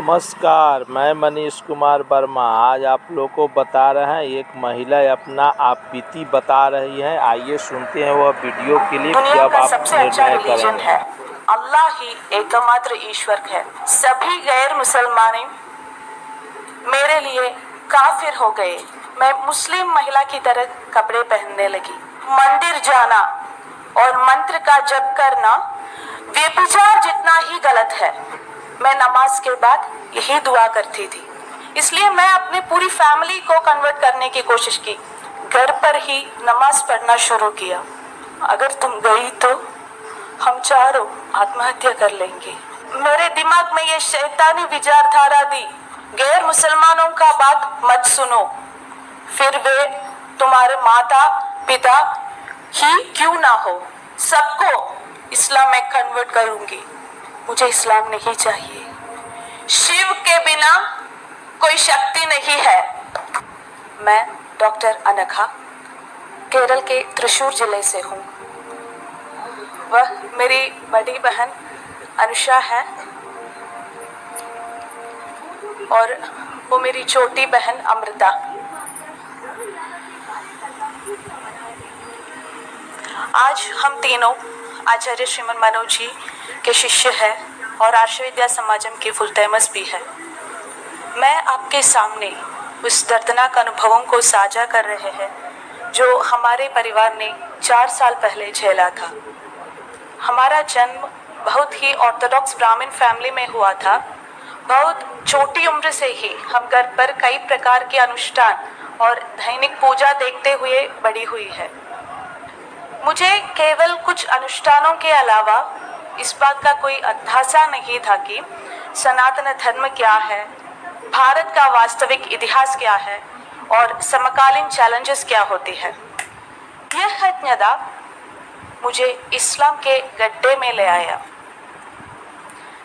नमस्कार, मैं मनीष कुमार वर्मा। आज आप लोग को बता रहे हैं, एक महिला अपना आप बीती बता रही है। आइए सुनते हैं वह वीडियो क्लिप जब आप सबसे अच्छा निर्णय रिलीजन करेंगे। है। अल्लाह ही एकमात्र ईश्वर है। सभी गैर मुसलमान मेरे लिए काफिर हो गए। मैं मुस्लिम महिला की तरह कपड़े पहनने लगी। मंदिर जाना और मंत्र का जप करना व्यभिचार जितना ही गलत है। मैं नमाज के बाद यही दुआ करती थी। इसलिए मैं अपनी पूरी फैमिली को कन्वर्ट करने की कोशिश की। घर पर ही नमाज पढ़ना शुरू किया। अगर तुम गई तो हम चारों आत्महत्या कर लेंगे। मेरे दिमाग में ये शैतानी विचारधारा दी, गैर मुसलमानों का बात मत सुनो, फिर वे तुम्हारे माता पिता ही क्यों ना हो, सबको इस्लाम में कन्वर्ट करूंगी। मुझे इस्लाम नहीं चाहिए। शिव के बिना कोई शक्ति नहीं है। मैं डॉक्टर अनघा केरल के त्रिशूर जिले से हूँ। वह मेरी बड़ी बहन अनुषा है और वो मेरी छोटी बहन अमृता। आज हम तीनों आचार्य श्रीमन मनोज जी के शिष्य हैं और आर्ष विद्या समाजम की फुल टाइमर्स भी है। मैं आपके सामने उस दर्दनाक अनुभवों को साझा कर रहे हैं जो हमारे परिवार ने 4 साल पहले झेला था। हमारा जन्म बहुत ही ऑर्थोडॉक्स ब्राह्मण फैमिली में हुआ था। बहुत छोटी उम्र से ही हम घर पर कई प्रकार के अनुष्ठान और दैनिक पूजा देखते हुए बड़ी हुई है। मुझे केवल कुछ अनुष्ठानों के अलावा इस बात का कोई अंदाजा नहीं था कि सनातन धर्म क्या है, भारत का वास्तविक इतिहास क्या है और समकालीन चैलेंजेस क्या होती है। यह अज्ञाता मुझे इस्लाम के गड्ढे में ले आया।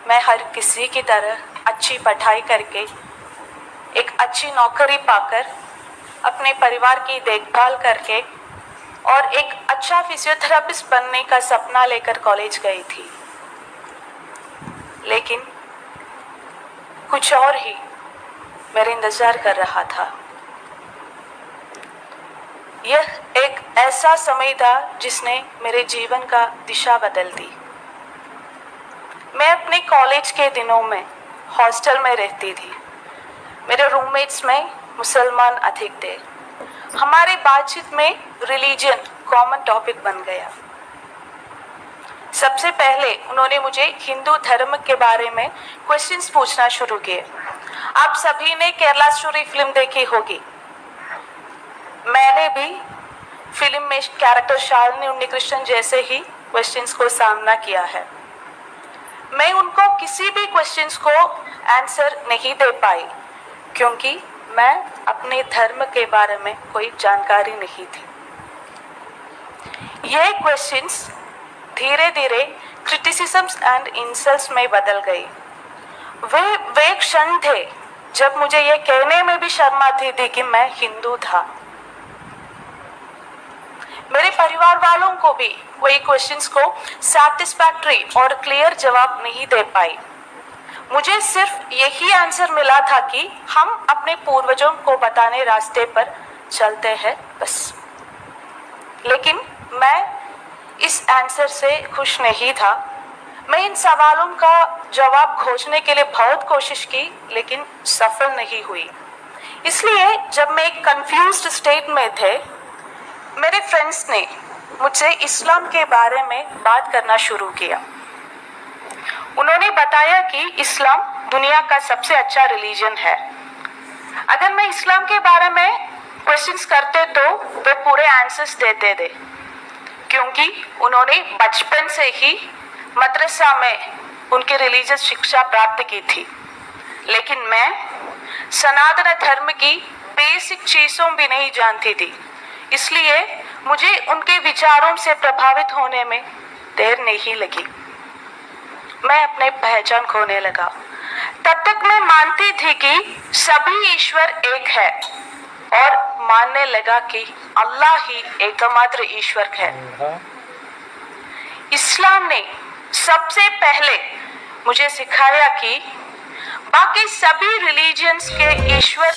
मैं हर किसी की तरह अच्छी पढ़ाई करके, एक अच्छी नौकरी पाकर, अपने परिवार की देखभाल करके और एक अच्छा फिजियोथेरेपिस्ट बनने का सपना लेकर कॉलेज गई थी। लेकिन कुछ और ही मेरे इंतजार कर रहा था। यह एक ऐसा समय था जिसने मेरे जीवन का दिशा बदल दी। मैं अपने कॉलेज के दिनों में हॉस्टल में रहती थी। मेरे रूममेट्स में मुसलमान अधिक थे। हमारे बातचीत में रिलीजन कॉमन टॉपिक बन गया। सबसे पहले उन्होंने मुझे हिंदू धर्म के बारे में क्वेश्चंस पूछना शुरू किए। आप सभी ने केरला स्टोरी फिल्म देखी होगी। मैंने भी फिल्म में कैरेक्टर शालिनी उन्नीकृष्णन जैसे ही क्वेश्चंस को सामना किया है। मैं उनको किसी भी क्वेश्चंस को आंसर नहीं दे पाई क्योंकि मैं अपने धर्म के बारे में कोई जानकारी नहीं थी। ये क्वेश्चंस धीरे धीरे क्रिटिसिज्म्स एंड इंसल्ट्स में बदल गई। वे क्षण थे जब मुझे ये कहने में भी शर्म आती थी कि मैं हिंदू था। मेरे परिवार वालों को भी वही क्वेश्चंस को सैटिस्फैक्टरी और क्लियर जवाब नहीं दे पाई। मुझे सिर्फ यही आंसर मिला था कि हम अपने पूर्वजों को बताने रास्ते पर चलते हैं बस। लेकिन मैं इस आंसर से खुश नहीं था। मैं इन सवालों का जवाब खोजने के लिए बहुत कोशिश की लेकिन सफल नहीं हुई। इसलिए जब मैं एक कंफ्यूज्ड स्टेट में थे, मेरे फ्रेंड्स ने मुझसे इस्लाम के बारे में बात करना शुरू किया। उन्होंने बताया कि इस्लाम दुनिया का सबसे अच्छा रिलीजन है। अगर मैं इस्लाम के बारे में क्वेश्चंस करते तो वे पूरे आंसर्स देते थे क्योंकि उन्होंने बचपन से ही मदरसा में उनकी रिलीजियस शिक्षा प्राप्त की थी। लेकिन मैं सनातन धर्म की बेसिक चीज़ों भी नहीं जानती थी। इसलिए मुझे उनके विचारों से प्रभावित होने में देर नहीं लगी। मैं अपने पहचान खोने लगा। तब तक मैं मानती थी कि सभी ईश्वर एक है और मानने लगा कि अल्लाह ही एकमात्र ईश्वर है। इस्लाम ने सबसे पहले मुझे सिखाया कि बाकी सभी रिलीजियंस के ईश्वर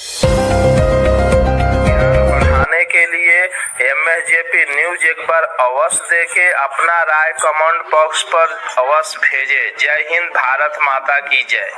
बढ़ाने के लिए MSJP न्यूज एक बार अवश्य देखे, अपना राय कमेंट बॉक्स पर अवश्य भेजे। जय हिंद, भारत माता की जय।